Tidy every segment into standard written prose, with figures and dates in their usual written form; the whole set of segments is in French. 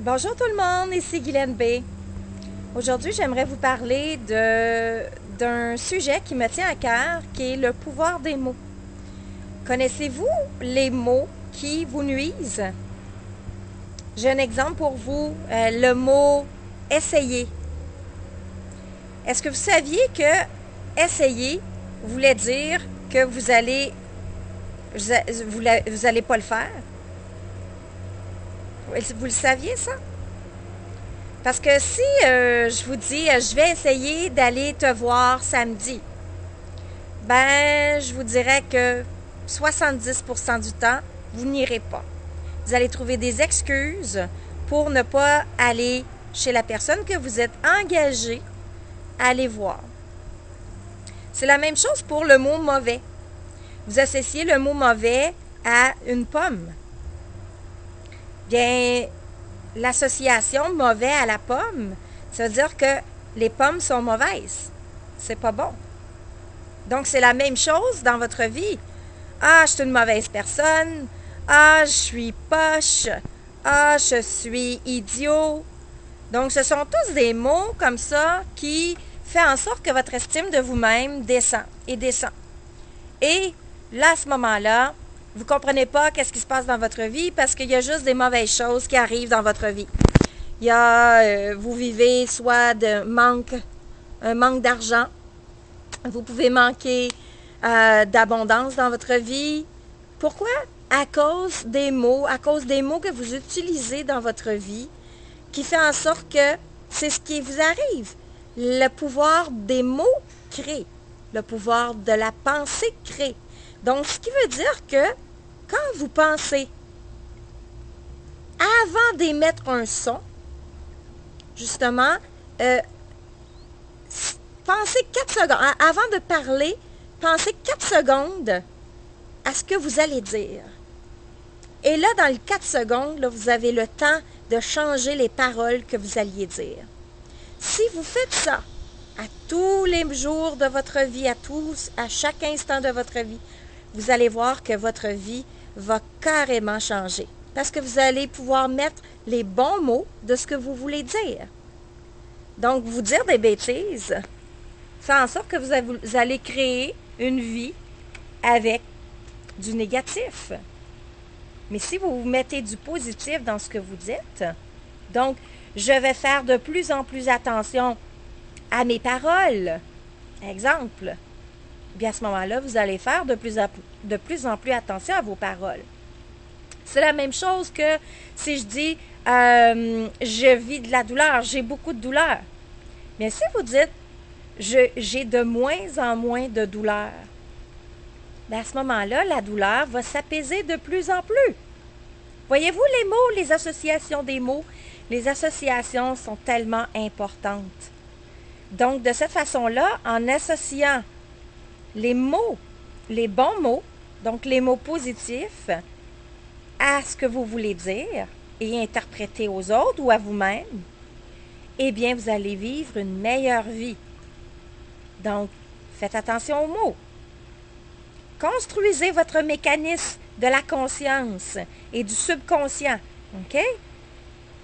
Bonjour tout le monde, ici Guylaine B. Aujourd'hui, j'aimerais vous parler d'un sujet qui me tient à cœur, qui est le pouvoir des mots. Connaissez-vous les mots qui vous nuisent? J'ai un exemple pour vous, le mot « essayer ». Est-ce que vous saviez que « essayer » voulait dire que vous allez pas le faire? Vous le saviez, ça? Parce que si je vous dis, je vais essayer d'aller te voir samedi, ben, je vous dirais que 70% du temps, vous n'irez pas. Vous allez trouver des excuses pour ne pas aller chez la personne que vous êtes engagé à aller voir. C'est la même chose pour le mot mauvais. Vous associez le mot mauvais à une pomme. Bien, l'association mauvais à la pomme, ça veut dire que les pommes sont mauvaises. C'est pas bon. Donc, c'est la même chose dans votre vie. Ah, je suis une mauvaise personne. Ah, je suis poche. Ah, je suis idiot. Donc, ce sont tous des mots comme ça qui font en sorte que votre estime de vous-même descend et descend. Et là, à ce moment-là, vous ne comprenez pas qu'est-ce qui se passe dans votre vie parce qu'il y a juste des mauvaises choses qui arrivent dans votre vie. Il y a, vous vivez soit un manque d'argent. Vous pouvez manquer d'abondance dans votre vie. Pourquoi? À cause des mots que vous utilisez dans votre vie, qui fait en sorte que c'est ce qui vous arrive. Le pouvoir des mots crée. Le pouvoir de la pensée crée. Donc, ce qui veut dire que quand vous pensez, avant d'émettre un son, justement, pensez 4 secondes. Avant de parler, pensez 4 secondes à ce que vous allez dire. Et là, dans les 4 secondes, là, vous avez le temps de changer les paroles que vous alliez dire. Si vous faites ça à tous les jours de votre vie, à chaque instant de votre vie, vous allez voir que votre vie va carrément changer. Parce que vous allez pouvoir mettre les bons mots de ce que vous voulez dire. Donc, vous dire des bêtises fait en sorte que vous allez créer une vie avec du négatif. Mais si vous mettez du positif dans ce que vous dites, donc, je vais faire de plus en plus attention à mes paroles. Exemple. Bien, à ce moment-là, vous allez faire de plus en plus attention à vos paroles. C'est la même chose que si je dis je vis de la douleur, j'ai beaucoup de douleur. Mais si vous dites j'ai de moins en moins de douleur, bien à ce moment-là, la douleur va s'apaiser de plus en plus. Voyez-vous les mots, les associations des mots? Les associations sont tellement importantes. Donc, de cette façon-là, en associant les mots, les bons mots, donc les mots positifs, à ce que vous voulez dire et interpréter aux autres ou à vous-même, eh bien, vous allez vivre une meilleure vie. Donc, faites attention aux mots. Construisez votre mécanisme de la conscience et du subconscient. OK?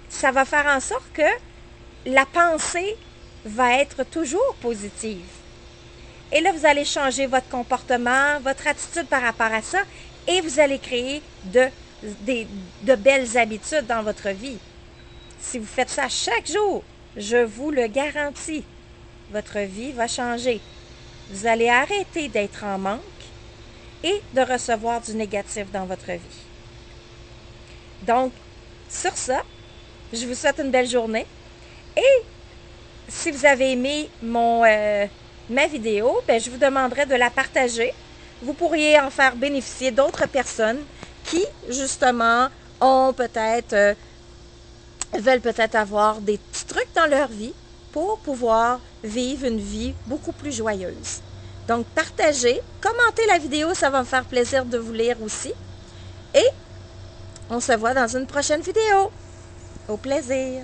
Ça va faire en sorte que la pensée va être toujours positive. Et là, vous allez changer votre comportement, votre attitude par rapport à ça, et vous allez créer de belles habitudes dans votre vie. Si vous faites ça chaque jour, je vous le garantis, votre vie va changer. Vous allez arrêter d'être en manque et de recevoir du négatif dans votre vie. Donc, sur ça, je vous souhaite une belle journée. Et si vous avez aimé ma vidéo, ben, je vous demanderai de la partager. Vous pourriez en faire bénéficier d'autres personnes qui, justement, veulent peut-être avoir des petits trucs dans leur vie pour pouvoir vivre une vie beaucoup plus joyeuse. Donc, partagez, commentez la vidéo, ça va me faire plaisir de vous lire aussi. Et on se voit dans une prochaine vidéo. Au plaisir!